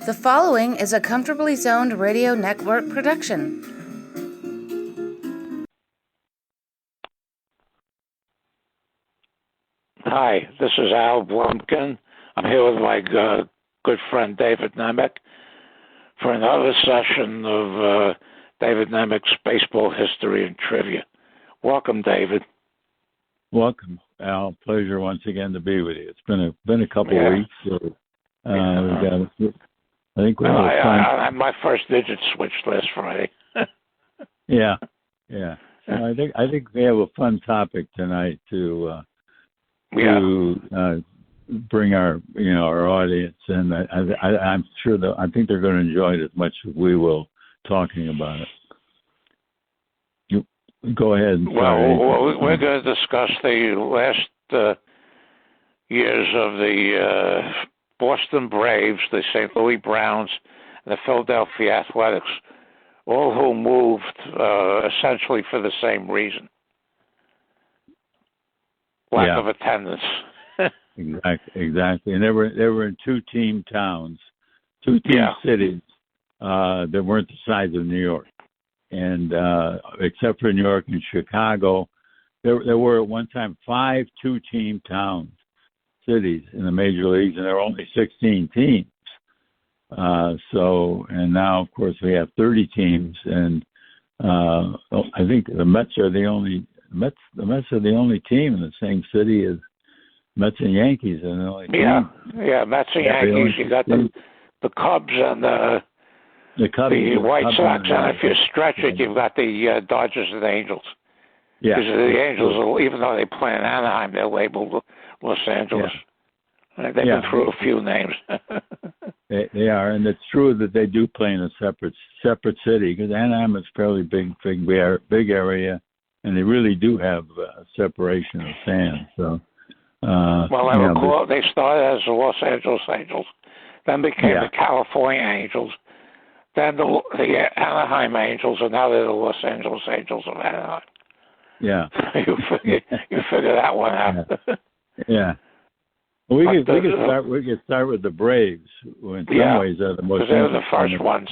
The following is a Comfortably Zoned Radio Network production. Hi, this is Al Blumkin. I'm here with my good friend David Nemec for another session of David Nemec's Baseball History and Trivia. Welcome, David. Welcome, Al. Pleasure once again to be with you. It's been a couple of weeks. So, I think we had my first digit switched last Friday. Yeah. I think we have a fun topic tonight to bring our audience in. I'm sure that I think they're going to enjoy it as much as we will talking about it. You go ahead. We're going to discuss the last years of the Boston Braves, the St. Louis Browns, and the Philadelphia Athletics, all who moved essentially for the same reason: lack of attendance. Exactly. And they were in two-team towns, two-team cities that weren't the size of New York. And except for New York and Chicago, there were at one time 5 two-team towns, cities in the major leagues, and there were only 16 teams. And now, of course, we have 30 teams, and I think the Mets are the only team in the same city as Mets and Yankees, and the only team. Mets and Yankees. You got the Cubs and the White Sox, and if you stretch it, you've got the Dodgers and the Angels. Yeah, because the Angels, even though they play in Anaheim, they're labeled Los Angeles. Yeah. They've been through a few names. They are, and it's true that they do play in a separate city, because Anaheim is a fairly big area, and they really do have a separation of fans. So, they started as the Los Angeles Angels, then became the California Angels, then the Anaheim Angels, and now they're the Los Angeles Angels of Anaheim. Yeah, you figure that one out. Yeah. Well, we could start with the Braves, who in some ways are the most. Because they were the first ones.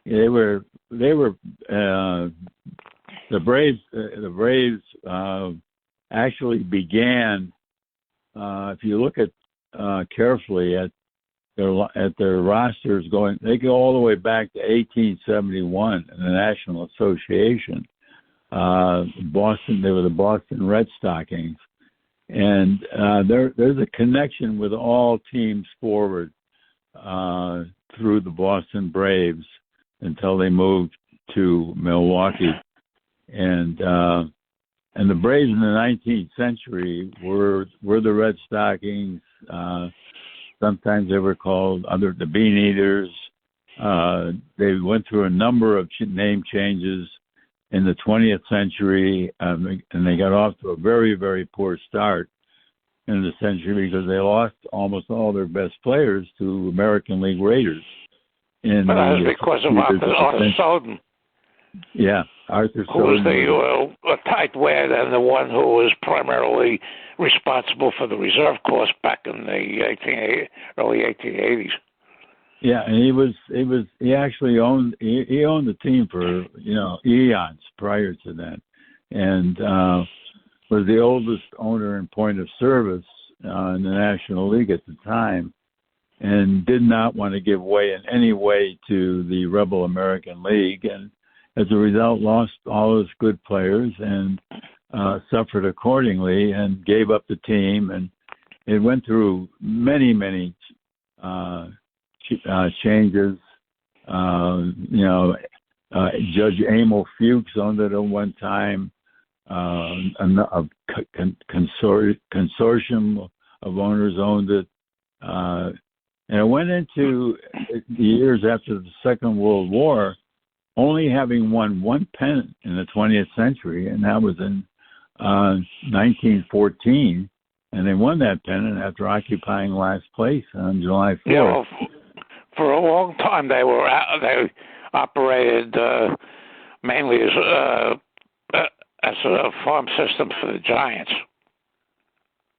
They were the Braves. The Braves actually began. If you look at carefully at their rosters, they go all the way back to 1871 in the National Association. Boston. They were the Boston Red Stockings. And there's a connection with all teams forward through the Boston Braves until they moved to Milwaukee. And the Braves in the 19th century were the Red Stockings. Sometimes they were called the Bean Eaters. They went through a number of name changes in the 20th century, and they got off to a very, very poor start in the century because they lost almost all their best players to American League Raiders. But that was because of Arthur Soden. Yeah, Arthur Soden. Who was the tightwad and the one who was primarily responsible for the reserve corps back in the early 1880s. Yeah, and he actually owned the team for eons prior to that, and was the oldest owner in point of service in the National League at the time, and did not want to give way in any way to the rebel American League, and as a result lost all his good players and suffered accordingly and gave up the team, and it went through many changes. Judge Emil Fuchs owned it at one time. A consortium of owners owned it. And it went into the years after the Second World War, only having won one pennant in the 20th century, and that was in 1914. And they won that pennant after occupying last place on July 4th. Yeah, for a long time, they operated mainly as a farm system for the Giants.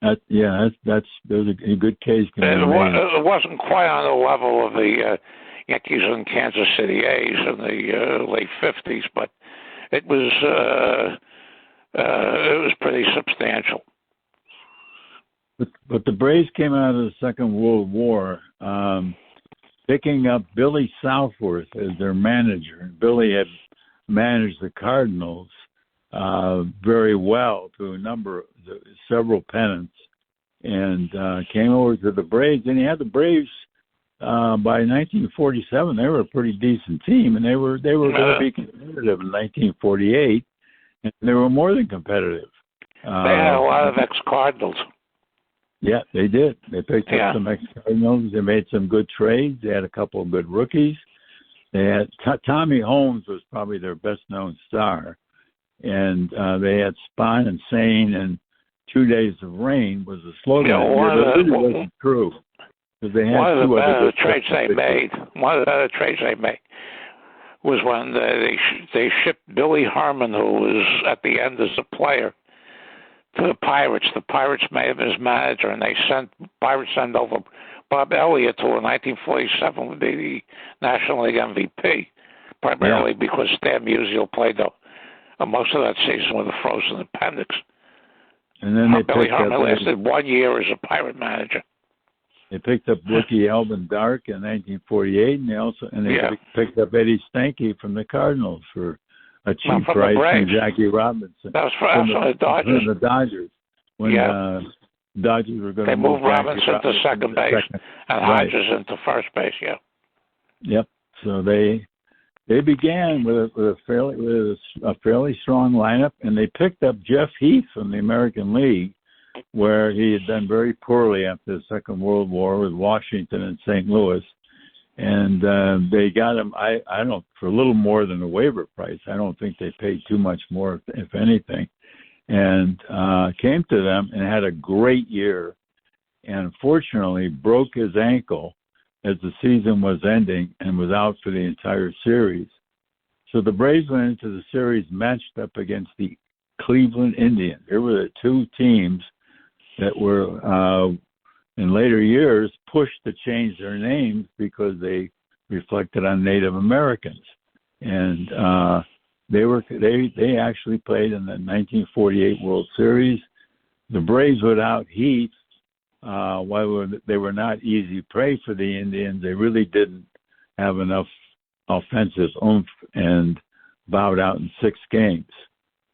There's a good case. It wasn't quite on the level of the Yankees and Kansas City A's in the late '50s, but it was pretty substantial. But the Braves came out of the Second World War, picking up Billy Southworth as their manager. Billy had managed the Cardinals very well to several pennants, and came over to the Braves. And he had the Braves by 1947. They were a pretty decent team, and they were going to be competitive in 1948, and they were more than competitive. They had a lot of ex-Cardinals. Yeah, they did. They picked up some ex-Cardinals. They made some good trades. They had a couple of good rookies. They had Tommy Holmes was probably their best-known star, and they had Spahn and Sane and 2 Days of Rain was the slogan. One of the better trades they made was when they shipped Billy Herman, who was at the end as a player, to the Pirates. The Pirates made him his manager, and Pirates sent over Bob Elliott, who in 1947 would be the National League MVP, primarily because Stan Musial played most of that season with a frozen appendix. And then Billy Herman lasted 1 year as a Pirate manager. They picked up rookie Alvin Dark in 1948, and they picked up Eddie Stanky from the Cardinals for a cheap price from Jackie Robinson. That was from the Dodgers. From the Dodgers. When Dodgers were going to move Robinson to second base and Hodges into first base. Yeah. Yep. So they began with a fairly strong lineup, and they picked up Jeff Heath from the American League, where he had done very poorly after the Second World War with Washington and St. Louis. And they got him, I don't, for a little more than a waiver price. I don't think they paid too much more, if anything. And came to them and had a great year. And unfortunately broke his ankle as the season was ending and was out for the entire series. So the Braves went into the series matched up against the Cleveland Indians. There were the two teams that were in later years pushed to change their names because they reflected on Native Americans. And they actually played in the 1948 World Series. The Braves without Heath, while they were not easy prey for the Indians, they really didn't have enough offensive oomph and bowed out in 6 games.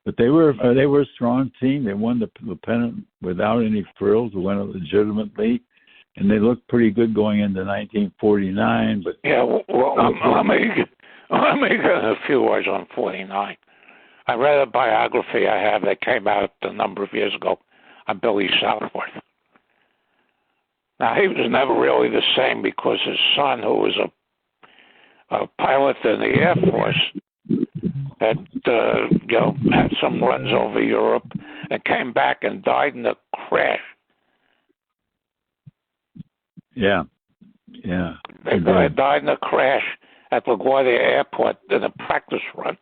But they were a strong team. They won the pennant without any frills. They won it legitimately, and they looked pretty good going into 1949. But I'll make a few words on 49. I read a biography I have that came out a number of years ago on Billy Southworth. Now, he was never really the same because his son, who was a pilot in the Air Force, had had some runs over Europe and came back and died in a crash. Yeah. They died in a crash at LaGuardia Airport in a practice run.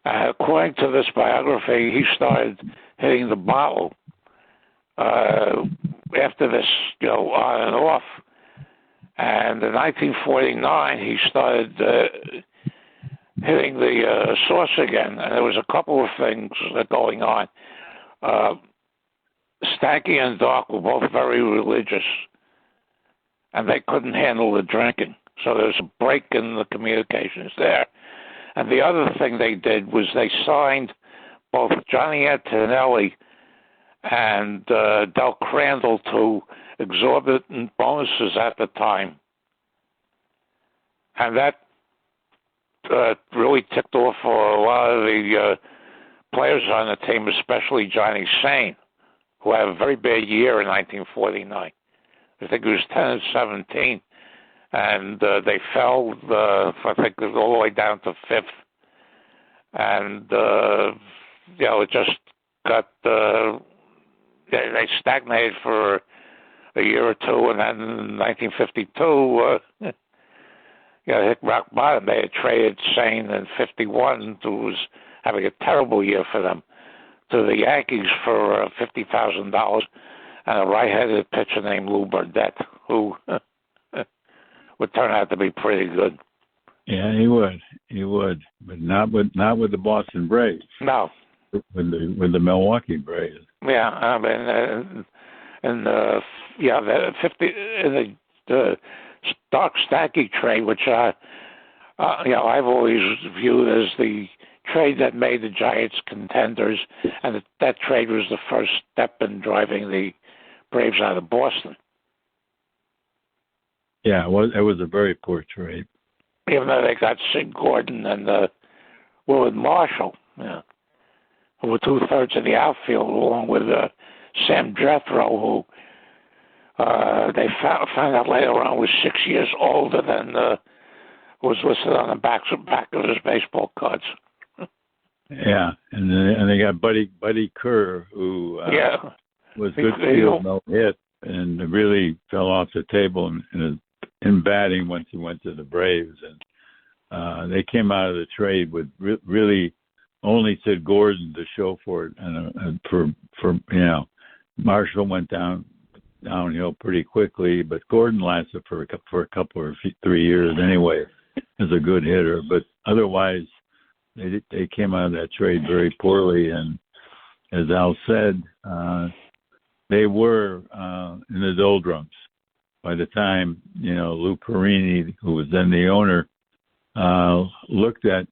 According to this biography, he started hitting the bottle after this, on and off. And in 1949, he started hitting the source again. And there was a couple of things going on. Stanky and Doc were both very religious, and they couldn't handle the drinking. So there was a break in the communications there. And the other thing they did was they signed both Johnny Antonelli and Del Crandall to exorbitant bonuses at the time. And that really ticked off a lot of the players on the team, especially Johnny Sane, who had a very bad year in 1949. I think it was 10-17. And they fell, I think, all the way down to 5th. And, it just got, they stagnated for a year or two. And then in 1952, hit rock bottom. They had traded Sane in 51, who was having a terrible year for them, to the Yankees for $50,000. and a right-handed pitcher named Lou Burdette, who would turn out to be pretty good. Yeah, he would, but not with the Boston Braves. No, with the Milwaukee Braves. Yeah, I mean, the 50 in the Stark Stacky trade, which I've always viewed as the trade that made the Giants contenders, and that trade was the first step in driving the Braves out of Boston. Yeah, it was a very poor trade. Even though they got Sid Gordon and Willard Marshall, who were 2/3 of the outfield, along with Sam Jethro, who they found out later on was 6 years older than was listed on the back of his baseball cards. Yeah, and they got Buddy Kerr, who was good field, no hit, and really fell off the table in batting once he went to the Braves, and they came out of the trade with really only Sid Gordon to show for it, and for Marshall went downhill pretty quickly, but Gordon lasted for a couple or 3 years anyway as a good hitter, but otherwise they came out of that trade very poorly, and as Al said, they were in the doldrums by the time Lou Perini, who was then the owner, looked at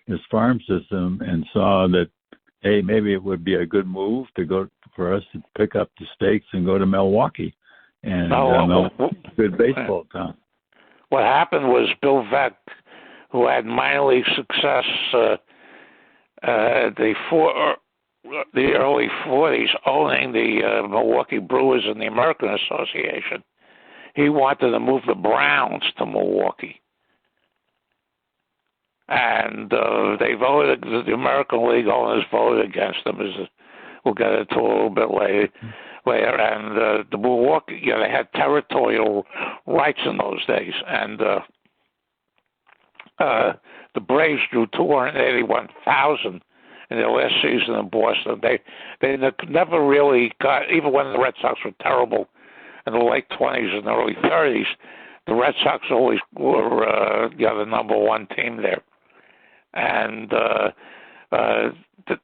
his farm system and saw that, hey, maybe it would be a good move for us to pick up the stakes and go to Milwaukee, and good baseball town. What happened was Bill Veeck, who had minor league success the early 40s, owning the Milwaukee Brewers and the American Association, he wanted to move the Browns to Milwaukee. And they voted, the American League owners voted against them, as we'll get into a little bit later. And the Milwaukee, they had territorial rights in those days. And the Braves drew 281,000 in their last season in Boston. They never really got, even when the Red Sox were terrible in the late 20s and early 30s, the Red Sox always were the number one team there. And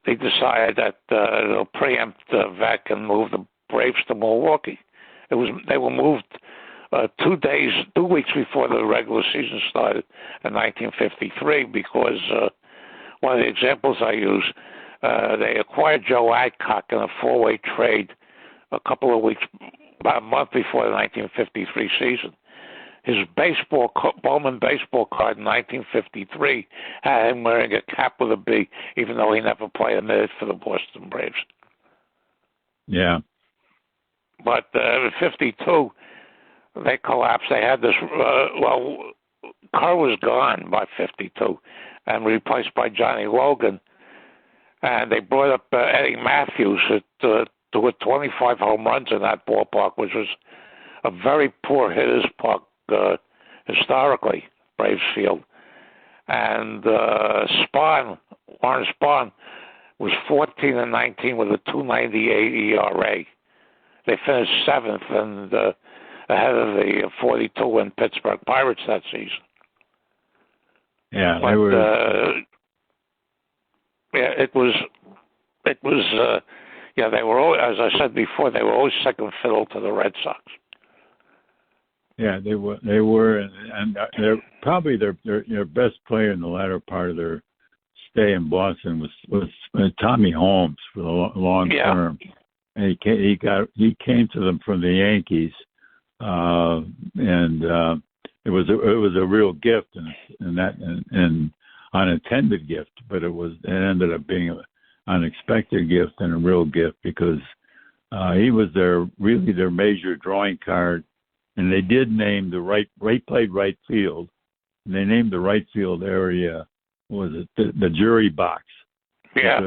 they decided that they'll preempt Veeck and move the Braves to Milwaukee. They were moved 2 weeks before the regular season started in 1953, because one of the examples I use, they acquired Joe Adcock in a 4-way trade about a month before the 1953 season. His Bowman baseball card in 1953 had him wearing a cap with a B, even though he never played a minute for the Boston Braves. Yeah. But in 52, they collapsed. They had this, Kerr was gone by 52 and replaced by Johnny Logan. And they brought up Eddie Matthews to hit 25 home runs in that ballpark, which was a very poor hitter's park historically, Braves Field. And Warren Spahn was 14-19 with a 2.98 ERA. They finished 7th and ahead of the 42-win Pittsburgh Pirates that season. Yeah, they were always, as I said before, they were always second fiddle to the Red Sox. Yeah, they were, and they're probably their best player in the latter part of their stay in Boston was Tommy Holmes for the long term. And he came to them from the Yankees, and it was a real gift, and unintended gift, but it ended up being an unexpected gift and a real gift, because he was their major drawing card. And they did name played right field. And they named the right field area, the jury box. Yeah,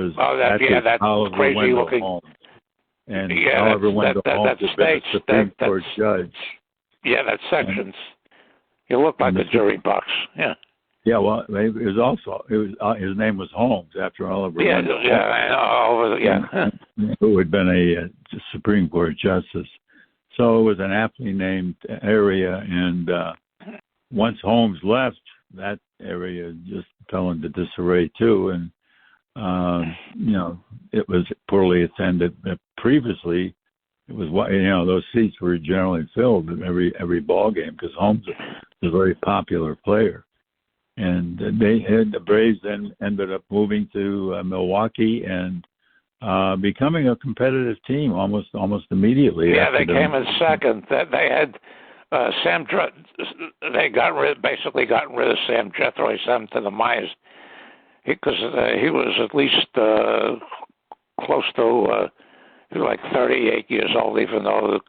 that's crazy looking. Home. And Oliver went home to be a Supreme Court judge. Yeah, that sections. You look like a jury box. Yeah. Yeah, well, it was also his name was Holmes after Oliver. Yeah, who had been a Supreme Court justice. So it was an aptly named area, and once Holmes left, that area just fell into disarray too, and it was poorly attended. Previously, it was those seats were generally filled in every ball game because Holmes was a very popular player, and the Braves then ended up moving to Milwaukee and becoming a competitive team almost immediately. Yeah, they came in second. They had Sam. They basically got rid of Sam Jethro. He sent him to the minors because he was at least close to like 38 years old, even though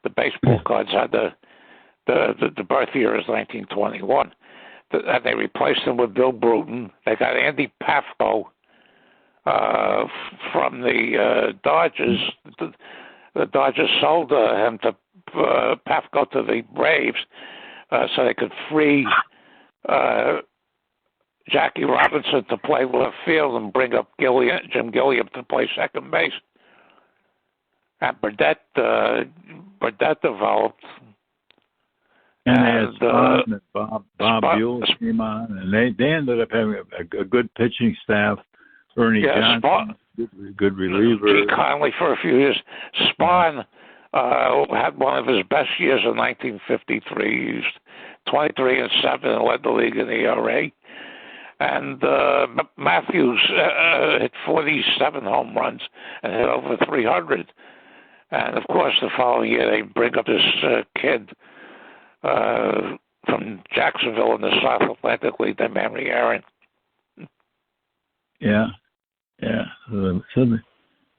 the baseball cards had the birth year is 1921. And they replaced him with Bill Bruton. They got Andy Pafko from the Dodgers. The Dodgers sold him to Pafko to the Braves so they could free Jackie Robinson to play left field and bring up Jim Gilliam to play second base. And Burdette developed. And they had Spahn and Bob Buell came on, and they ended up having a good pitching staff. Ernie Johnson, good reliever. G. Conley for a few years. Spahn had one of his best years in 1953. He was 23-7 and led the league in ERA. And Matthews hit 47 home runs and hit over 300. And, of course, the following year they bring up this kid from Jacksonville in the South Atlantic League, named Henry Aaron. Yeah. So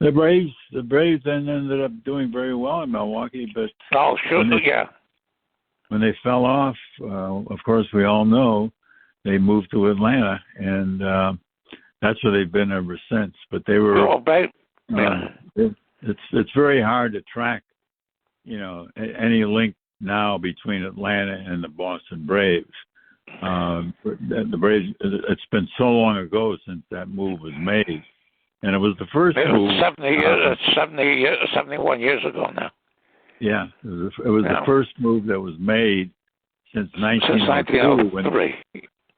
the Braves then ended up doing very well in Milwaukee, but when they fell off, of course, we all know they moved to Atlanta, and that's where they've been ever since. But they were. It's very hard to track, any link now between Atlanta and the Boston Braves. The Braves. It's been so long ago since that move was made, and it was the first move. 71 years ago now. Yeah, it was the first move that was made since 1903.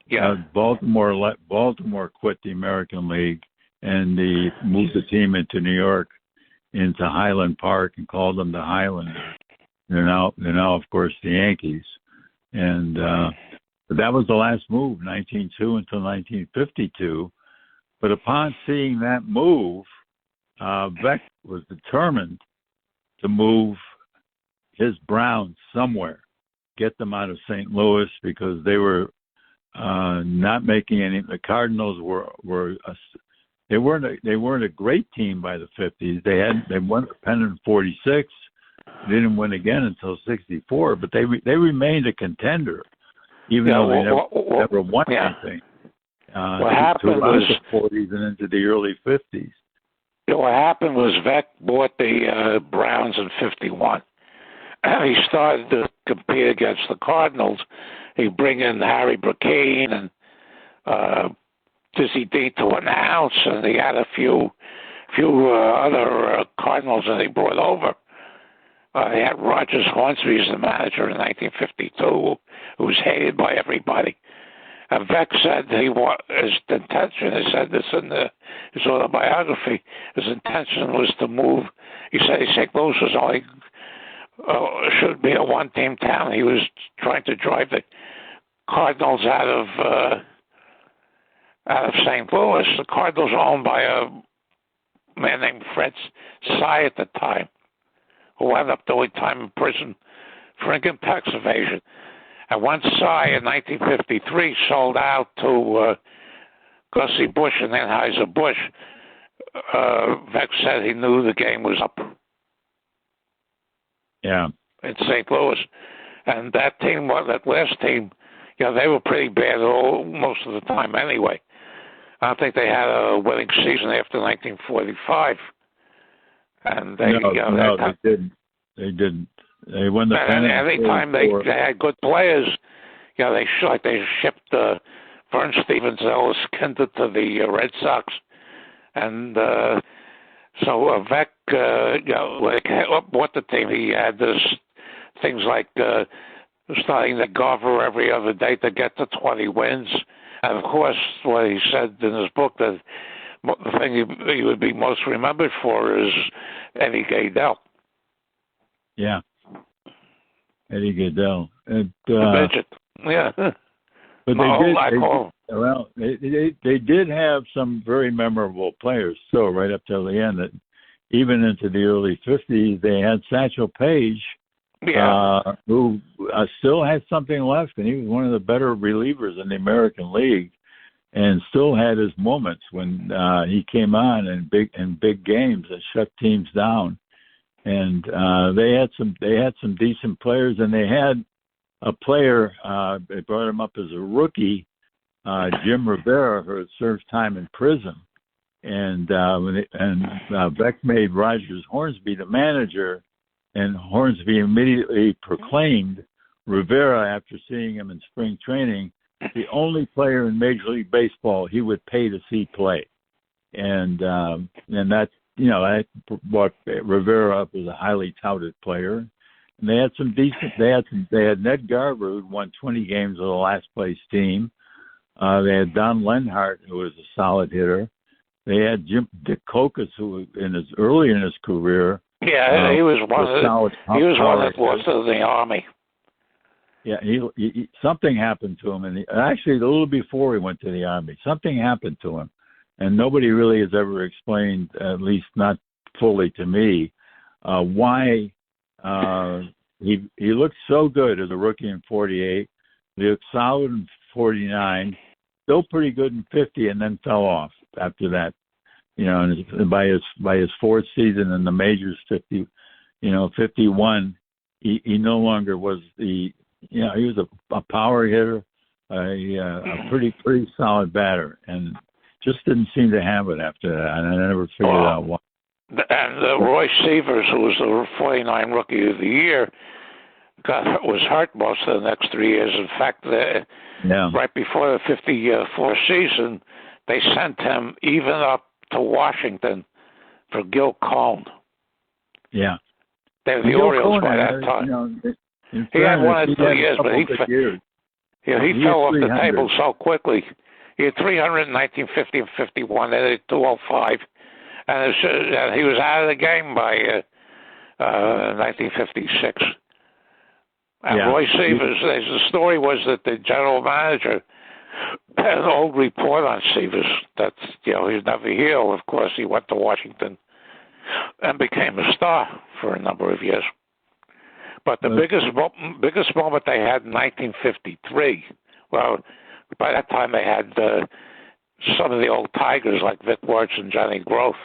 Yeah, Baltimore quit the American League, and they moved the team into New York, into Highland Park, and called them the Highlanders. They're now, of course, the Yankees, and but that was the last move, 1902 until 1952. But upon seeing that move, Beck was determined to move his Browns somewhere, get them out of St. Louis, because they were not making any. The Cardinals they weren't a great team by the 50s. They won the pennant in 46. They didn't win again until 64, but they remained a contender, even though they never won anything. What happened was the 40s and into the early 50s. What happened was Beck bought the Browns in 51. He started to compete against the Cardinals. He'd bring in Harry Brackeen and Dizzy D to announce, and he had a few other Cardinals that he brought over. He had Rogers Hornsby as the manager in 1952, who was hated by everybody. And Beck said his intention, he said this in his autobiography, his intention was to move. He said St. Louis was only should be a one-team town. He was trying to drive the Cardinals out of St. Louis. The Cardinals were owned by a man named Fred Sy at the time, who wound up doing time in prison for income tax evasion. And once Sy in 1953 sold out to Gussie Busch and Anheuser-Busch, Beck said he knew the game was up. Yeah. In St. Louis. And that team, that last team, they were pretty bad most of the time anyway. I don't think they had a winning season after 1945. And they didn't. They didn't. They won the pennant. Any time they had good players, they shipped Vern Stevens, Ellis Kinder to the Red Sox, and so Beck, when he bought the team, he had things like starting to Garver every other day to get to 20 wins, and of course, what he said in his book that the thing he would be most remembered for is Eddie Gaedel. Yeah. Eddie Gaedel. The midget. Yeah. But they did have some very memorable players still right up till the end. That even into the early 50s, they had Satchel Paige, who still had something left, and he was one of the better relievers in the American League, and still had his moments when he came on in big games and shut teams down. And they had some decent players, and they had a player. They brought him up as a rookie, Jim Rivera, who had served time in prison, and Beck made Rogers Hornsby the manager, and Hornsby immediately proclaimed Rivera, after seeing him in spring training, the only player in Major League Baseball he would pay to see play, and that brought Rivera up as a highly touted player. And they had some decent. They had Ned Garver, who won 20 games with the last place team. They had Don Lenhart, who was a solid hitter. They had Dick Kokas, who early in his career. Yeah, he was one that lost to the Army. Yeah, he something happened to him, and actually a little before he went to the Army, something happened to him, and nobody really has ever explained, at least not fully to me, why. He looked so good as a rookie in 48. He looked solid in 49, still pretty good in 50, and then fell off after that. And by his fourth season in the majors, 51, he no longer was he was a power hitter, a pretty solid batter, and just didn't seem to have it after that. And I never figured out why. And Roy Severs, who was the 49 Rookie of the Year, was hurt most of the next 3 years. In fact, right before the 54 season, they sent him even up to Washington for Gil Cohn. Yeah. They were the Orioles by that time. He had 1 or 2 years, but he fell off the table so quickly. He had 300 in 1950 and 51. They had 205. And he was out of the game by 1956. And Roy Severs, the story was that the general manager had an old report on Severs that he was never healed. Of course, he went to Washington and became a star for a number of years. But the biggest moment they had in 1953, well, by that time they had some of the old Tigers like Vic Wirtz and Johnny Groth.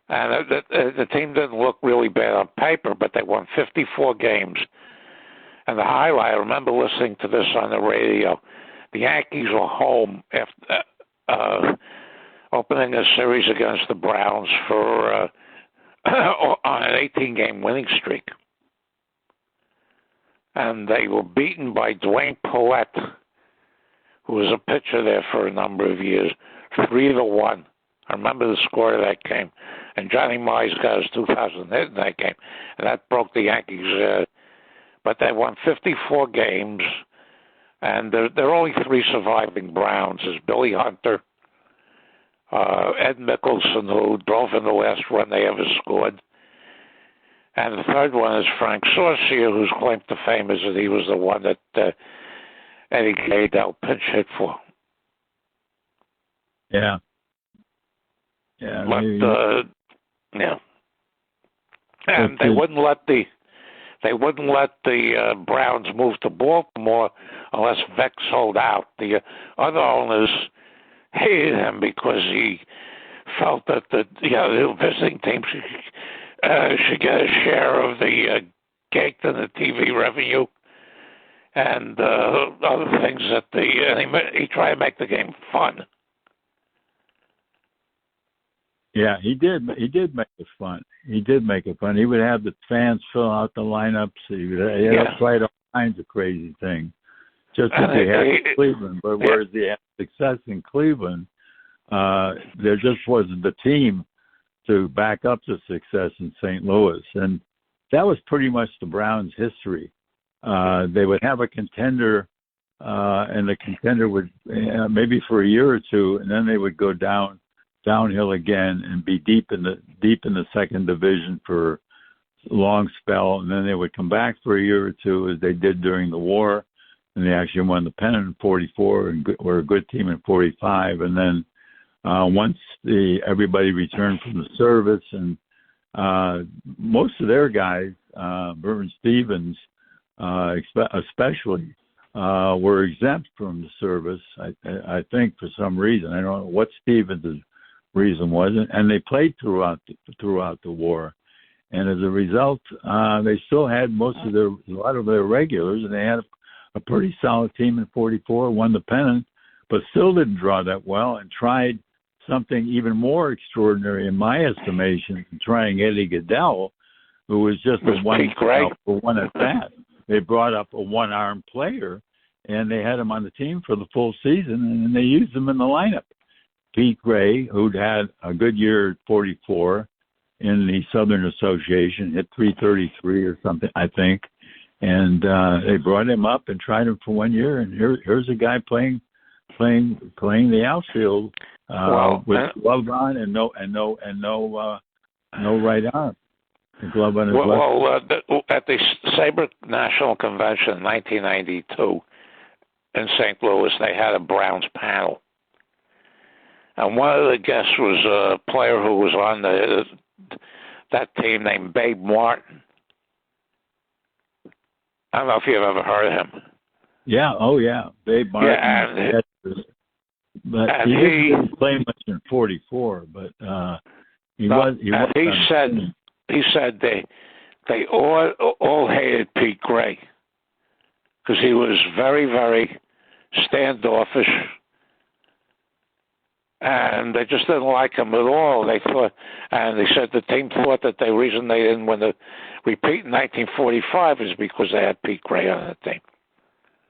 And the team didn't look really bad on paper, but they won 54 games. And the highlight, I remember listening to this on the radio, the Yankees were home after opening a series against the Browns for on an 18-game winning streak. And they were beaten by Dwayne Poet, who was a pitcher there for a number of years, 3-1. I remember the score of that game. And Johnny Mize got his 2,000 hit in that game. And that broke the Yankees. But they won 54 games. And there are only 3 surviving Browns. There's Billy Hunter, Ed Mickelson, who drove in the last run they ever scored. And the third one is Frank Saucier, whose claim to fame is that he was the one that Eddie Gaedel pinch hit for. Yeah. Yeah, but and they wouldn't let the Browns move to Baltimore unless Beck sold out. The other owners hated him because he felt that the visiting team should get a share of the cake and the TV revenue and other things that he tried to make the game fun. Yeah, he did make it fun. He would have the fans fill out the lineups. He had tried all kinds of crazy things just as they had in Cleveland. But whereas they had success in Cleveland, there just wasn't the team to back up the success in St. Louis. And that was pretty much the Browns' history. They would have a contender, and the contender would maybe for a year or two, and then they would go downhill again and be deep in the second division for a long spell, and then they would come back for a year or two, as they did during the war, and they actually won the pennant in '44 and were a good team in '45, and then once everybody returned from the service, and most of their guys, Vernon Stevens especially, were exempt from the service, I think, for some reason. I don't know what Stevens' reason was, and they played throughout the war. And as a result, they still had a lot of their regulars, and they had a pretty solid team in '44, won the pennant, but still didn't draw that well, and tried something even more extraordinary in my estimation, trying Eddie Goodell, who was just a one at bat. They brought up a one-arm player, and they had him on the team for the full season, and they used him in the lineup. Pete Gray, who'd had a good year at '44 in the Southern Association, hit .333 or something, I think, and they brought him up and tried him for 1 year, and here's a guy playing the outfield with glove on and no right arm. The glove on his left. At the Sabre National Convention in 1992 in St. Louis, they had a Browns panel. And one of the guests was a player who was on that team named Babe Martin. I don't know if you've ever heard of him. Yeah, Babe Martin. Yeah, but he didn't play much in '44. But he said they all hated Pete Gray because he was very, very standoffish. And they just didn't like him at all. They said the team thought that the reason they didn't win the repeat in 1945 is because they had Pete Gray on the team.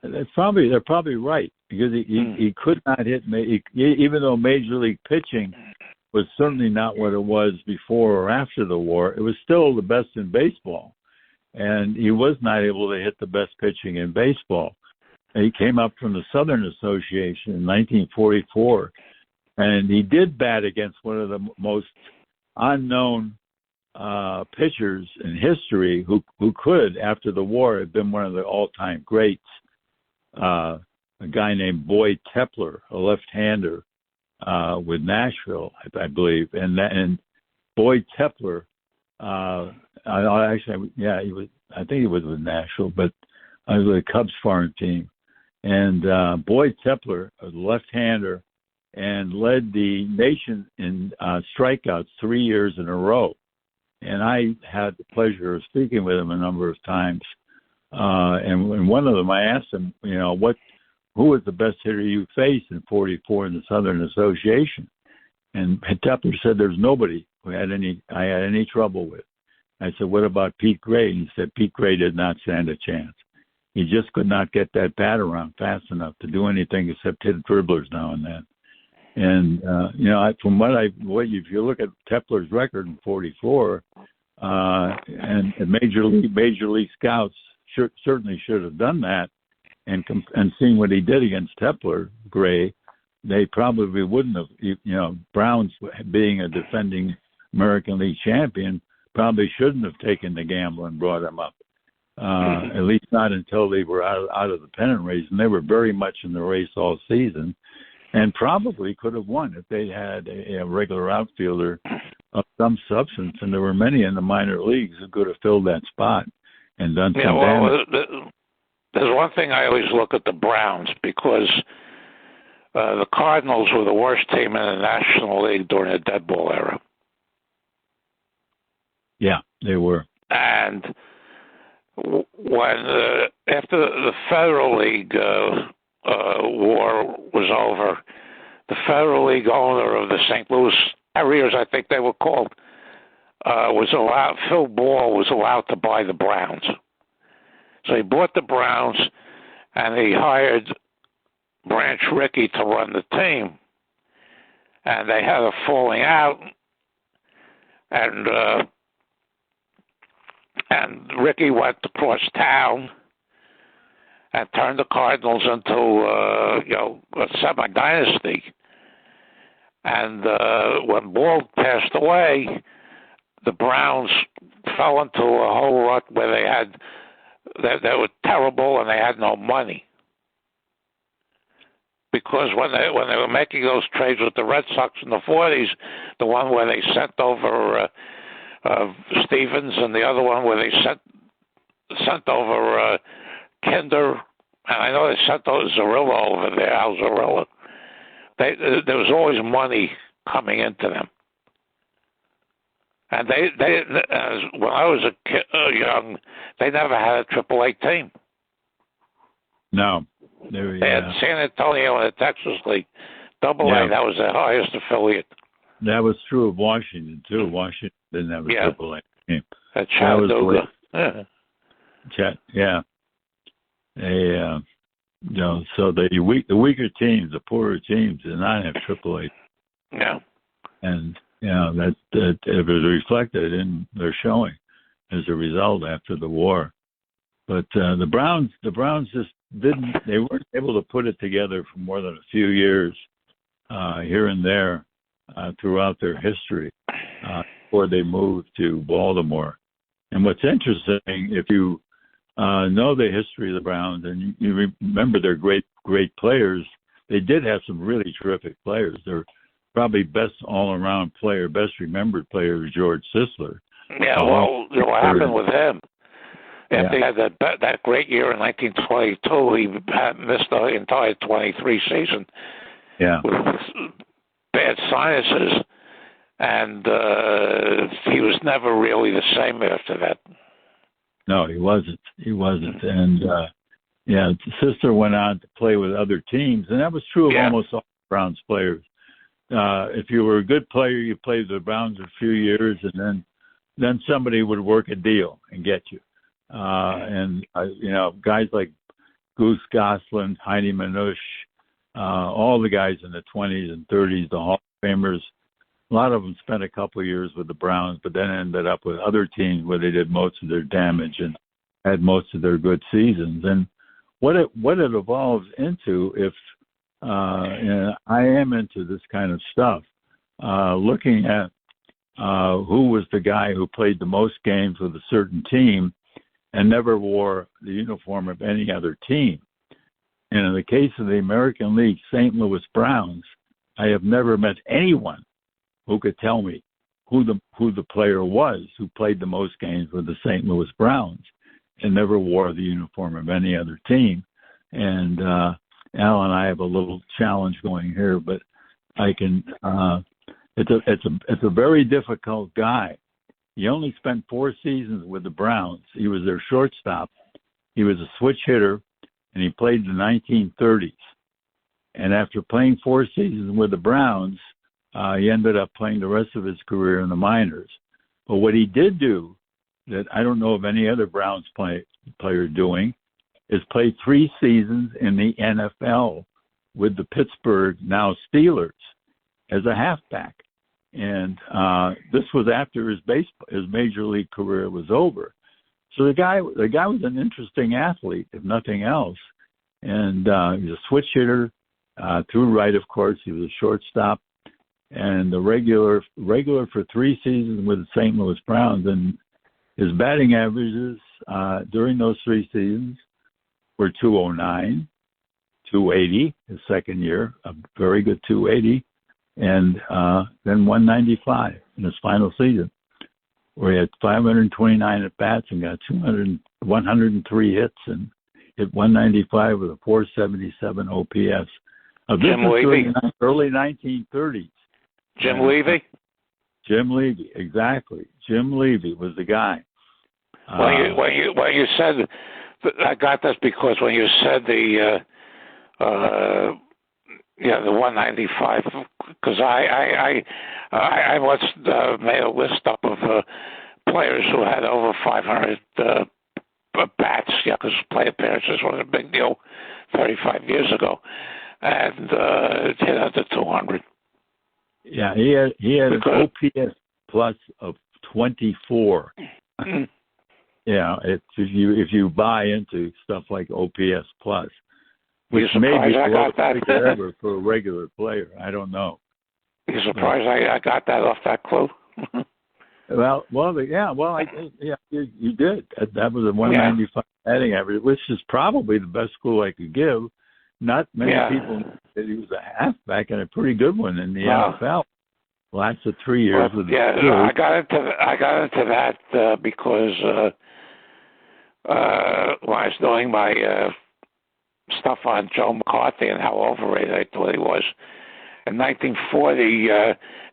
They're probably right, because he could not hit, even though Major League pitching was certainly not what it was before or after the war. It was still the best in baseball, and he was not able to hit the best pitching in baseball. And he came up from the Southern Association in 1944. And he did bat against one of the most unknown pitchers in history who could, after the war, have been one of the all-time greats, a guy named Boyd Tepler, a left-hander with Nashville, I believe. And Boyd Tepler, I think he was with Nashville, but I was with the Cubs farm team. And Boyd Tepler, a left-hander, and led the nation in strikeouts 3 years in a row. And I had the pleasure of speaking with him a number of times. And one of them, I asked him, who was the best hitter you faced in '44 in the Southern Association? And Tepler said, there's nobody I had any trouble with. I said, what about Pete Gray? And he said, Pete Gray did not stand a chance. He just could not get that bat around fast enough to do anything except hit dribblers now and then. And if you look at Tepler's record in '44, and Major League scouts certainly should have done that, and seeing what he did against Gray, they probably wouldn't have. Browns, being a defending American League champion, probably shouldn't have taken the gamble and brought him up. At least not until they were out of the pennant race, and they were very much in the race all season. And probably could have won if they had a regular outfielder of some substance. And there were many in the minor leagues who could have filled that spot and done some damage. There's one thing I always look at the Browns, because the Cardinals were the worst team in the National League during the dead ball era. Yeah, they were. And when after the Federal League war was over, the Federal League owner of the St. Louis Harriers, I think they were called, Phil Ball was allowed to buy the Browns. So he bought the Browns, and he hired Branch Rickey to run the team. And they had a falling out, and Rickey went across town and turned the Cardinals into a semi-dynasty. And when Ball passed away, the Browns fell into a whole rut where they were terrible and they had no money. Because when they were making those trades with the Red Sox in the 40s, the one where they sent over Stevens and the other one where they sent over Kinder, and I know they sent over Zarilla over there, Al Zarilla. There was always money coming into them. And they when I was young, they never had a AAA team. No. They had San Antonio in the Texas League. AA, that was their highest affiliate. That was true of Washington, too. Washington didn't have a AAA team. At Chattanooga. So the weaker teams, the poorer teams, did not have AAA. No. And, that it was reflected in their showing as a result after the war. But the Browns just they weren't able to put it together for more than a few years here and there throughout their history before they moved to Baltimore. And what's interesting, if you know the history of the Browns and you remember their great players, they did have some really terrific players. Their probably best all-around player, best remembered player was George Sisler. Yeah, what happened with him? After he had that great year in 1922, he missed the entire 23 season with bad sinuses, and he was never really the same after that. No, he wasn't. And, Sisler went on to play with other teams, and that was true of almost all Browns players. If you were a good player, you played with the Browns a few years, and then somebody would work a deal and get you. Guys like Goose Goslin, Heidi Manush, all the guys in the 20s and 30s, the Hall of Famers, a lot of them spent a couple of years with the Browns, but then ended up with other teams where they did most of their damage and had most of their good seasons. And what it evolves into, if I am into this kind of stuff, looking at who was the guy who played the most games with a certain team and never wore the uniform of any other team. And in the case of the American League St. Louis Browns, I have never met anyone who could tell me who the player was who played the most games with the St. Louis Browns and never wore the uniform of any other team. And Al and I have a little challenge going here, but I can. It's a very difficult guy. He only spent 4 seasons with the Browns. He was their shortstop. He was a switch hitter, and he played in the 1930s. And after playing 4 seasons with the Browns, he ended up playing the rest of his career in the minors. But what he did do that I don't know of any other Browns player doing is play 3 seasons in the NFL with the Pittsburgh, now Steelers, as a halfback. And this was after his major league career was over. So the guy was an interesting athlete, if nothing else. And he was a switch hitter through right, of course. He was a shortstop and the regular for 3 seasons with the St. Louis Browns. And his batting averages during those 3 seasons were 209, 280 his second year, a very good 280. And then 195 in his final season, where he had 529 at-bats and got 103 hits and hit 195 with a 477 OPS. Jim Levy? Early 1930s. Jim Levy? Jim Levy, exactly. Jim Levy was the guy. When you said, I got this because when you said the 195, because I once made a list up of players who had over 500 bats, because plate appearances was a big deal 35 years ago, and it hit under 200. Yeah, he had an OPS plus of 24. Yeah, if you buy into stuff like OPS plus, which may be the lowest figure ever for a regular player. I don't know. You surprised I got that off that clue? You did. That was a 195 batting average, which is probably the best clue I could give. Not many people knew that he was a halfback and a pretty good one in the NFL. Lasted 3 years with the clue. I got into that because when I was doing my stuff on Joe McCarthy and how overrated I thought he was. In 1940,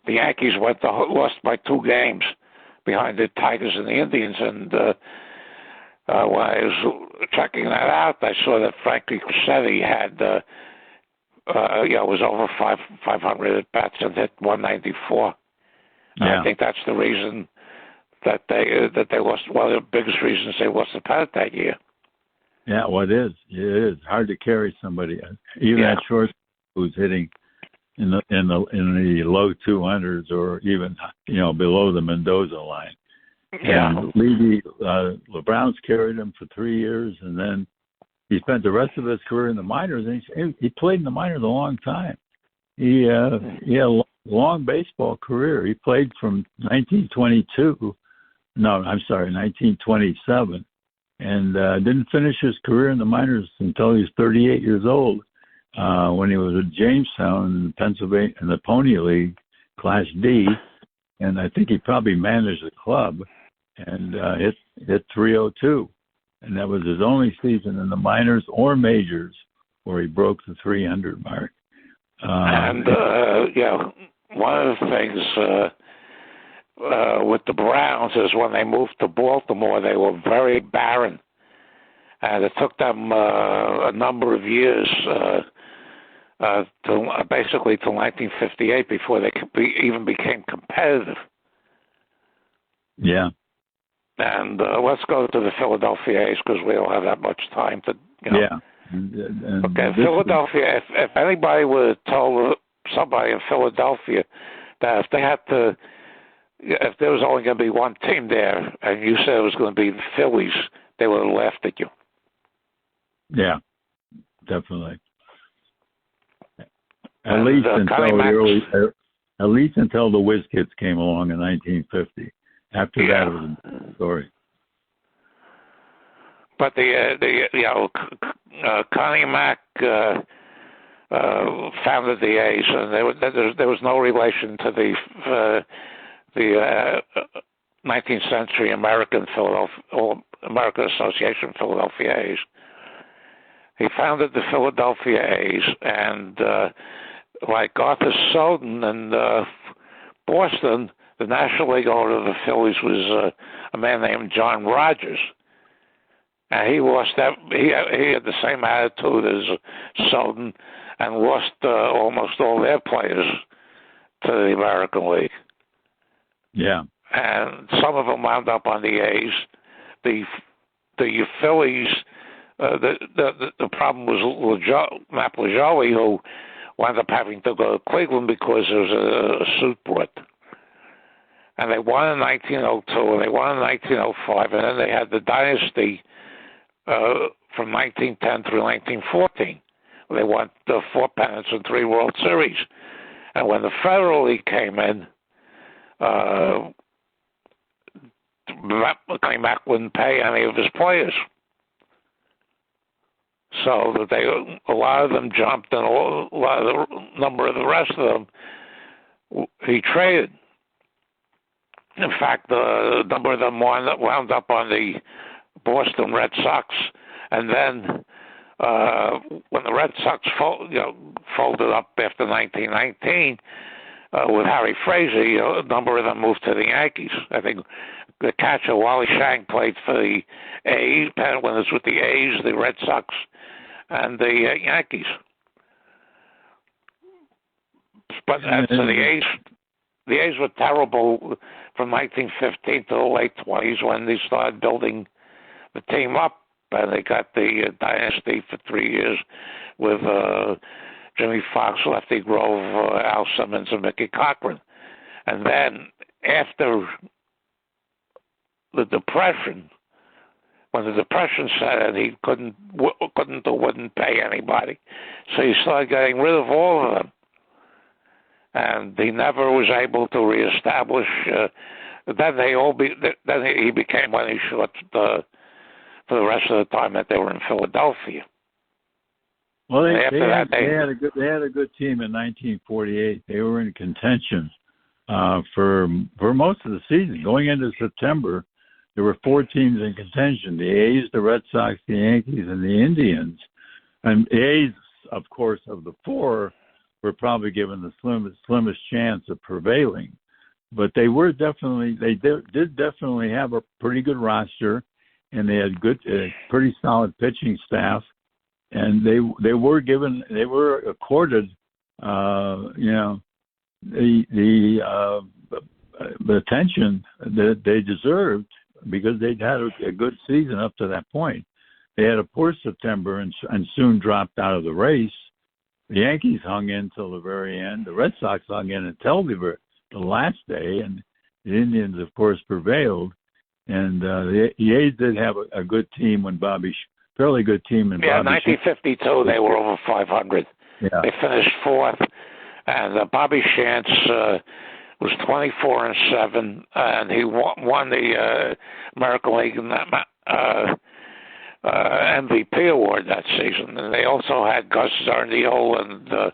the Yankees lost by 2 games behind the Tigers and the Indians, and when I was checking that out, I saw that Frankie Cussetti had, was over 500 at bats and hit 194. And I think that's the reason that they lost. One of the biggest reasons they lost the pennant that year. Yeah, well, it is. It is hard to carry somebody, even at short, who's hitting in the low 200s or even below the Mendoza line. Yeah. And Levy, LeBrown's carried him for 3 years, and then he spent the rest of his career in the minors. And he played in the minors a long time. He had a long baseball career. He played from 1927, and didn't finish his career in the minors until he was 38 years old. When he was at Jamestown in Pennsylvania in the Pony League, Class D, and I think he probably managed the club, and hit 302, and that was his only season in the minors or majors where he broke the 300 mark. One of the things with the Browns is when they moved to Baltimore, they were very barren, and it took them a number of years. Basically till 1958 before they even became competitive. Yeah. And let's go to the Philadelphia A's because we don't have that much time to. Yeah. Okay, Philadelphia. If anybody would have told somebody in Philadelphia that if there was only going to be one team there, and you said it was going to be the Phillies, they would have laughed at you. Yeah, definitely. At least until the Whiz Kids came along in 1950. After that, it was a story. But Connie Mack founded the A's, and there was no relation to the 19th century American Association of Philadelphia A's. He founded the Philadelphia A's, and like Arthur Soden and Boston, the National League owner of the Phillies was a man named John Rogers, and he lost that. He had the same attitude as Soden, and lost almost all their players to the American League. Yeah, and some of them wound up on the A's. The Phillies. The problem was Matt Lajoli, who wound up having to go to Cleveland because there was a suit brought. And they won in 1902, and they won in 1905, and then they had the dynasty from 1910 through 1914. They won 4 pennants and 3 World Series. And when the Federal League came in, Mack wouldn't pay any of his players. So that a lot of them jumped, and a number of the rest of them he traded. In fact, a number of them wound up on the Boston Red Sox, and then when the Red Sox folded up after 1919 with Harry Frazier, a number of them moved to the Yankees. I think the catcher Wally Shank played for the A's, when it was with the A's, the Red Sox, and the Yankees. But so the A's were terrible from 1915 to the late 20s when they started building the team up, and they got the dynasty for 3 years with Jimmy Fox, Lefty Grove, Al Simmons, and Mickey Cochran. And then after the Depression, when the Depression set in, he couldn't or wouldn't pay anybody, so he started getting rid of all of them, and he never was able to reestablish. Then he became money short for the rest of the time that they were in Philadelphia. Well, they had a good team in 1948. They were in contention for most of the season. Going into September, there were 4 teams in contention: the A's, the Red Sox, the Yankees, and the Indians. And the A's, of course, of the 4, were probably given the slimmest chance of prevailing. But they did definitely have a pretty good roster, and they had pretty solid pitching staff, and they were accorded, the attention that they deserved, because they'd had a good season up to that point. They had a poor September and soon dropped out of the race. The Yankees hung in till the very end. The Red Sox hung in until the last day, and the Indians, of course, prevailed. And the A's did have a good team fairly good team in 1952, they were over 500. Yeah. They finished 4th, and Bobby Shantz was 24-7, and he won the American League MVP award that season. And they also had Gus Zarniol and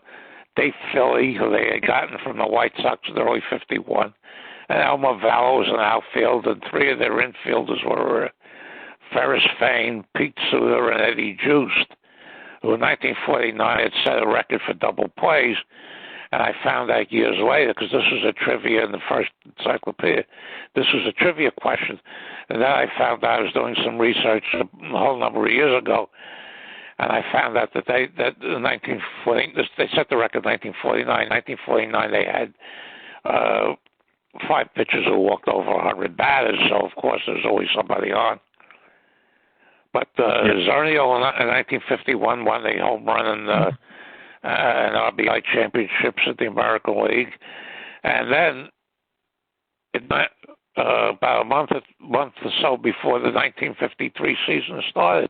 Dave Philly, who they had gotten from the White Sox in early '51. And Elmer Vallow was an outfield, and 3 of their infielders were Ferris Fain, Pete Suter, and Eddie Joost, who in 1949 had set a record for double plays. And I found out years later, because this was a trivia in the first encyclopedia, this was a trivia question. And then I found out, I was doing some research a whole number of years ago, and I found out that they set the record in 1949. 1949, they had 5 pitchers who walked over 100 batters, so of course there's always somebody on. But Zarniol in 1951 won the home run and RBI championships at the American League, and then about a month or so before the 1953 season started,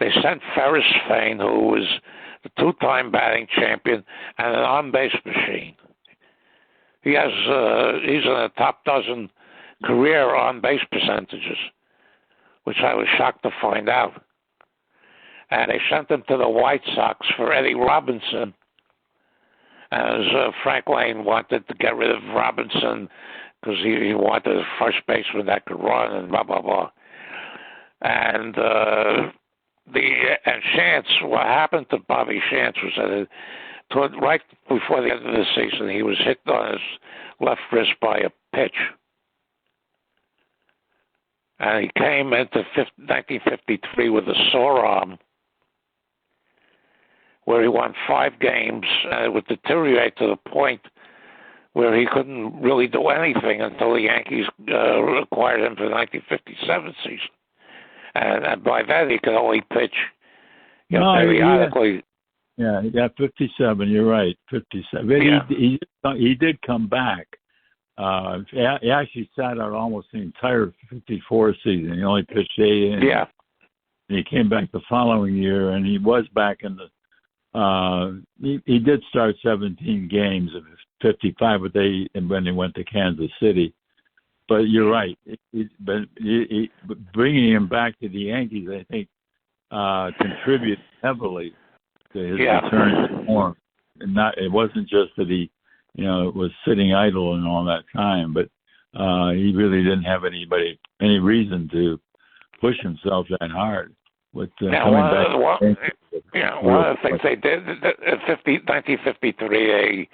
they sent Ferris Fain, who was the 2-time batting champion and an on-base machine. He's in the top dozen career on-base percentages, which I was shocked to find out. And they sent him to the White Sox for Eddie Robinson, as Frank Lane wanted to get rid of Robinson because he wanted a first baseman that could run and blah, blah, blah. And Shantz, what happened to Bobby Shantz was that right before the end of the season, he was hit on his left wrist by a pitch. And he came into 1953 with a sore arm, where he won 5 games, and it would deteriorate to the point where he couldn't really do anything until the Yankees acquired him for the 1957 season. And by then, he could only pitch periodically. Yeah, he got 57. You're right, 57. Yeah. He did come back. He actually sat out almost the entire 54 season. He only pitched 8 innings. Yeah. And he came back the following year, and he was back in the. He did start 17 games of 55, but when he went to Kansas City. But you're right. Bringing him back to the Yankees, I think, contributed heavily to his return to form. And it wasn't just that he, was sitting idle and all that time, but he really didn't have any reason to push himself that hard. With coming back. One of the things they did in 1953, they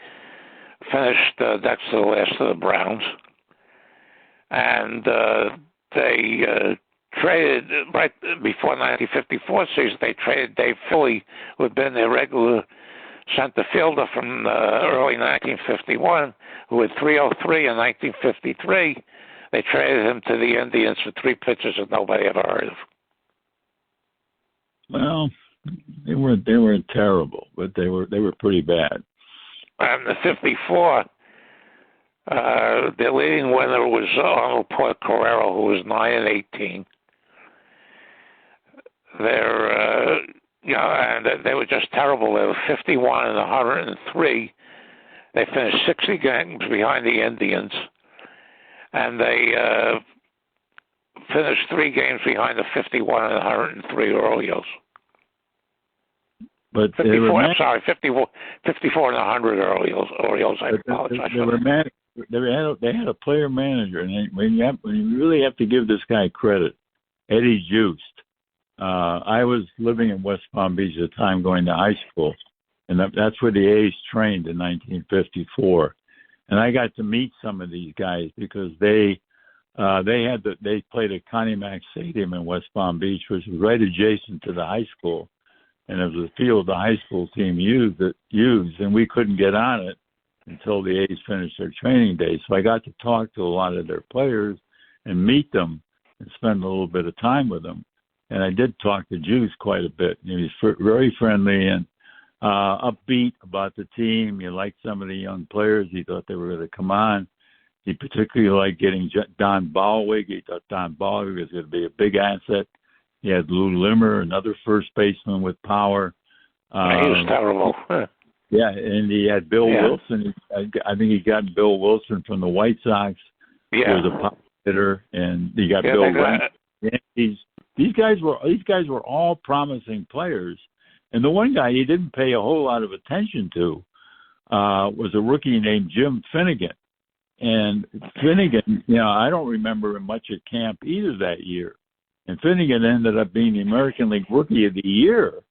finished next to the last of the Browns, and they traded right before the 1954 season. They traded Dave Philly, who had been their regular center fielder from early 1951, who had 303 in 1953. They traded him to the Indians for 3 pitchers that nobody ever heard of. Well, they weren't terrible, but they were pretty bad. And the 54, their leading winner was Arnold Porcarero, who was 9-18. And they were just terrible. They were 51-103. They finished 60 games behind the Indians, and they finished 3 games behind the 51-103 Orioles. But 54. I'm sorry, 54-100 Orioles. I apologize. They had a player manager, and you really have to give this guy credit, Eddie Joost. I was living in West Palm Beach at the time, going to high school, and that's where the A's trained in 1954. And I got to meet some of these guys because they played at Connie Mack Stadium in West Palm Beach, which was right adjacent to the high school, and it was a field the high school team used, and we couldn't get on it until the A's finished their training day. So I got to talk to a lot of their players and meet them and spend a little bit of time with them. And I did talk to Juice quite a bit. He was very friendly and upbeat about the team. He liked some of the young players. He thought they were going to come on. He particularly liked getting Don Ballwig. He thought Don Ballwig was going to be a big asset. He had Lou Limmer, another first baseman with power. He was terrible. Yeah, and he had Bill Wilson. I think he got Bill Wilson from the White Sox. Yeah. He was a power hitter, and he got Bill Wright. These guys were all promising players. And the one guy he didn't pay a whole lot of attention to was a rookie named Jim Finnegan. And Finnegan, I don't remember him much at camp either that year. And Finnegan ended up being the American League Rookie of the Year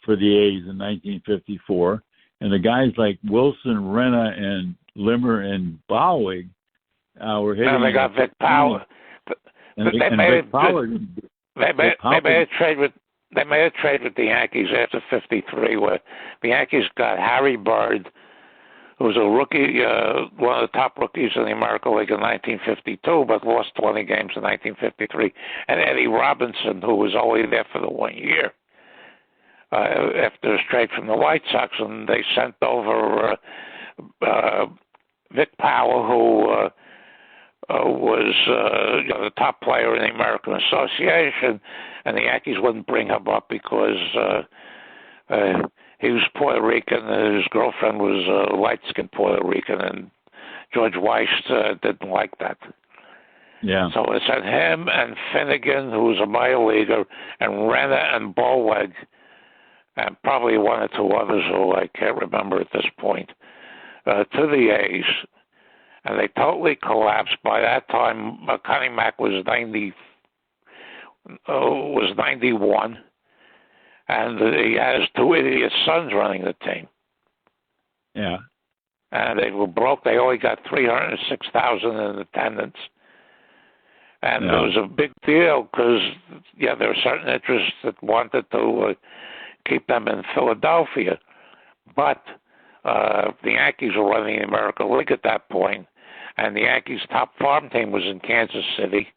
for the A's in 1954. And the guys like Wilson, Renna, and Limmer and Ballwig were hitting. And they got Vic Power. They made a trade with the Yankees after '53, where the Yankees got Harry Bird, who was a rookie, one of the top rookies in the American League in 1952, but lost 20 games in 1953, and Eddie Robinson, who was only there for the 1 year after his trade from the White Sox, and they sent over Vic Power, who was the top player in the American Association, and the Yankees wouldn't bring him up because he was Puerto Rican, and his girlfriend was light-skinned Puerto Rican, and George Weiss didn't like that. Yeah. So it sent him and Finnegan, who was a minor leaguer, and Renna and Ballweg, and probably one or two others who I can't remember at this point, to the A's. And they totally collapsed. By that time, Connie Mack was 91, and he had his 2 idiot sons running the team. Yeah. And they were broke. They only got 306,000 in attendance. And it was a big deal because, there were certain interests that wanted to keep them in Philadelphia. But the Yankees were running the American League at that point, and the Yankees' top farm team was in Kansas City.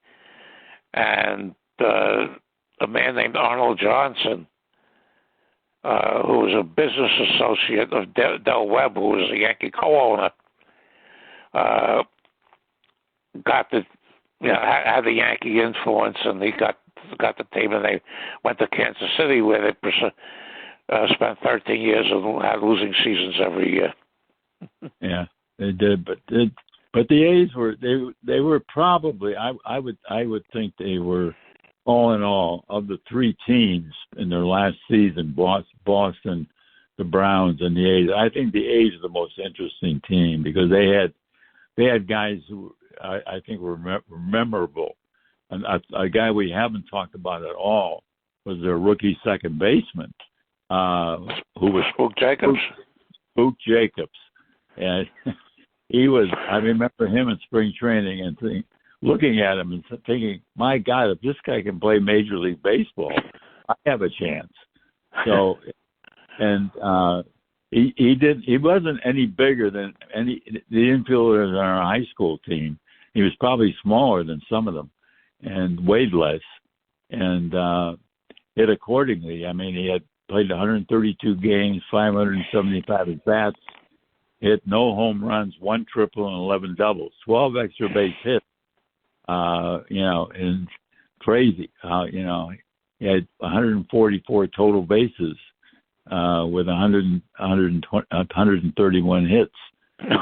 And a man named Arnold Johnson, who was a business associate of Del Webb, who was a Yankee co-owner, had the Yankee influence, and he got the team, and they went to Kansas City, where they spent 13 years and had losing seasons every year. Yeah, they did, but the A's were probably I would think they were, all in all, of the 3 teams in their last season, Boston, the Browns, and the A's. I think the A's are the most interesting team because they had guys who I think were memorable. And a guy we haven't talked about at all was their rookie second baseman, who was Spook Jacobs. Spook Jacobs, and he was. I remember him in spring training and looking at him and thinking, "My God, if this guy can play Major League Baseball, I have a chance." So, and he wasn't any bigger than the infielders on our high school team. He was probably smaller than some of them and weighed less. And hit accordingly. I mean, he had played 132 games, 575 at bats, hit no home runs, 1 triple, and 11 doubles, 12 extra base hits. And crazy. He had 144 total bases with 131 hits.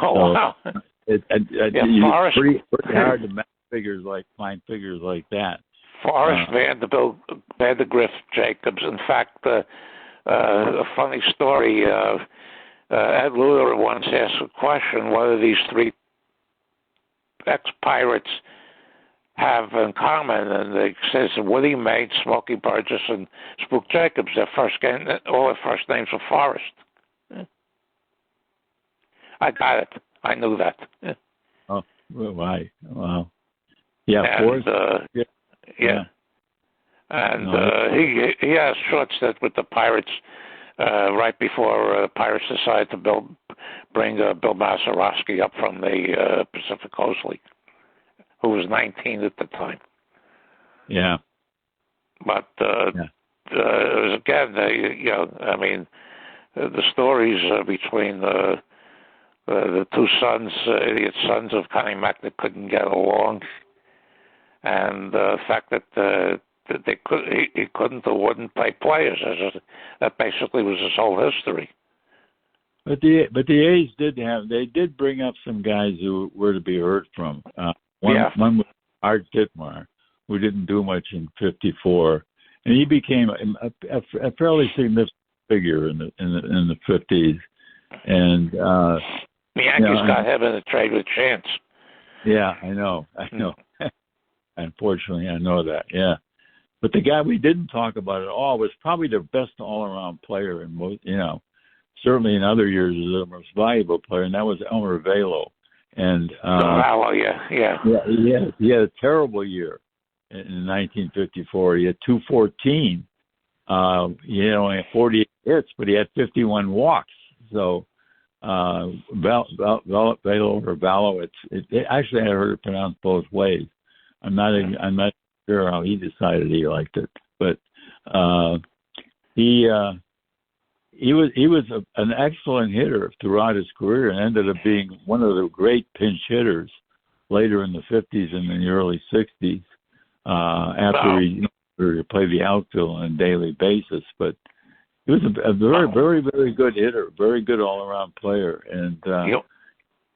Oh, wow. It's pretty hard to find figures like that. Forrest, Vandergrift, Jacobs. In fact, a funny story. Ed Luder once asked a question: what do these 3 ex-Pirates have in common? And they says Woody Mays, Smokey Burgess, and Spook Jacobs. All their first names were Forrest. I got it. I knew that. Oh, why? Wow. Yeah, and, Forrest. Yeah. And he had a short stint with the Pirates right before Pirates decided to bring Bill Mazeroski up from the Pacific Coast League, who was 19 at the time. Yeah. But it was, again, the stories between the 2 sons, idiot sons of Connie Mack that couldn't get along, and the fact that he couldn't or wouldn't pay players. That basically was his whole history. But the A's did bring up some guys who were to be heard from. One was Art Ditmar, who didn't do much in '54, and he became a fairly significant figure in the '50s. And the Yankees got him in a trade with Chance. Yeah, I know. Unfortunately, I know that. Yeah, but the guy we didn't talk about at all was probably the best all-around player in most. Certainly in other years, was the most valuable player, and that was Elmer Velo. And Velo, he had a terrible year in 1954. He had 214. He had only 48 hits, but he had 51 walks. So Velo or Valo, it actually I heard it pronounced both ways. I'm not sure how he decided he liked it, but he was an excellent hitter throughout his career and ended up being one of the great pinch hitters later in the 50s and in the early 60s after he played the outfield on a daily basis. But he was a very, very, very good hitter, very good all-around player, and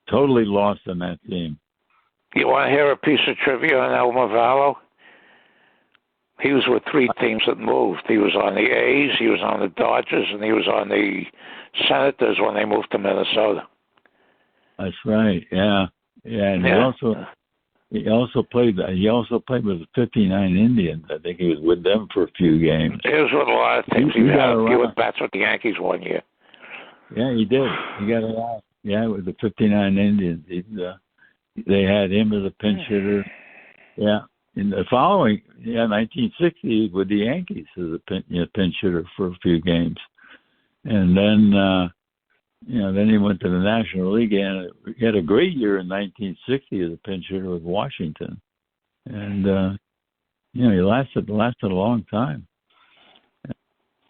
totally lost on that team. You want to hear a piece of trivia on Elmer Valo? He was with 3 teams that moved. He was on the A's, he was on the Dodgers, and he was on the Senators when they moved to Minnesota. That's right. Yeah. And he also played with the '59 Indians. I think he was with them for a few games. He was with a lot of teams. He had a few at-bats with the Yankees one year. Yeah, he did. He got a lot. Yeah, with the '59 Indians. They had him as a pinch hitter. Yeah. In the following, 1960, with the Yankees as a pinch hitter for a few games, and then then he went to the National League, and he had a great year in 1960 as a pinch hitter with Washington, and he lasted a long time.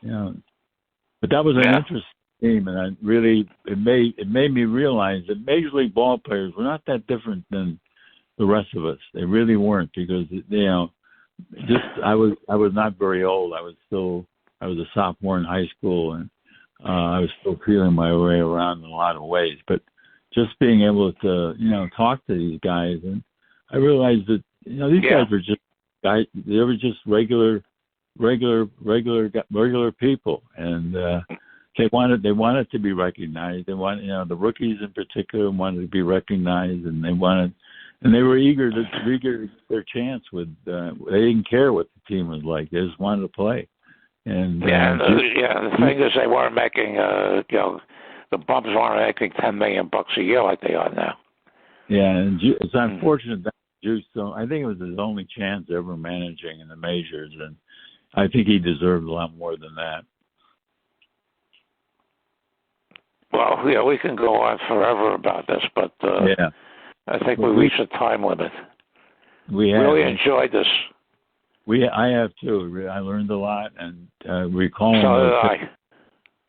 But that was an interesting game, and it made me realize that Major League ball players were not that different than the rest of us. They really weren't, because I was not very old. I was a sophomore in high school, and I was still feeling my way around in a lot of ways. But just being able to talk to these guys, and I realized that these guys were just guys. They were just regular people, and they wanted to be recognized. They wanted the rookies in particular wanted to be recognized, and they were eager to get their chance with. They didn't care what the team was like; they just wanted to play. And the thing is, they weren't making. The Bums weren't making $10 million a year like they are now. Yeah, and it's unfortunate that Juice. So I think it was his only chance ever managing in the majors, and I think he deserved a lot more than that. Well, we can go on forever about this, but I think we reached a time limit. We have really enjoyed this. I have too. I learned a lot and recalling. So did I.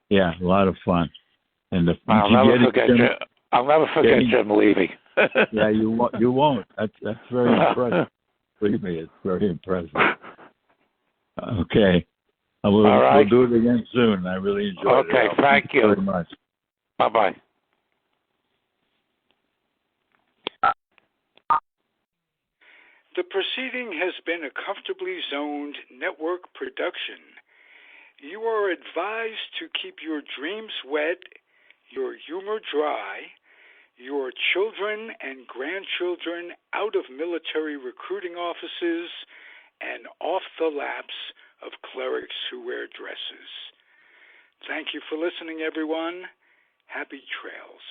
Yeah, a lot of fun. And I'll never forget Jim Levy. Yeah, you won't. That's very impressive. Believe me, it's very impressive. Okay. All right. We'll do it again soon. I really enjoyed it. Okay, thank you very much. Bye-bye. The proceeding has been a Comfortably Zoned network production. You are advised to keep your dreams wet, your humor dry, your children and grandchildren out of military recruiting offices and off the laps of clerics who wear dresses. Thank you for listening, everyone. Happy trails.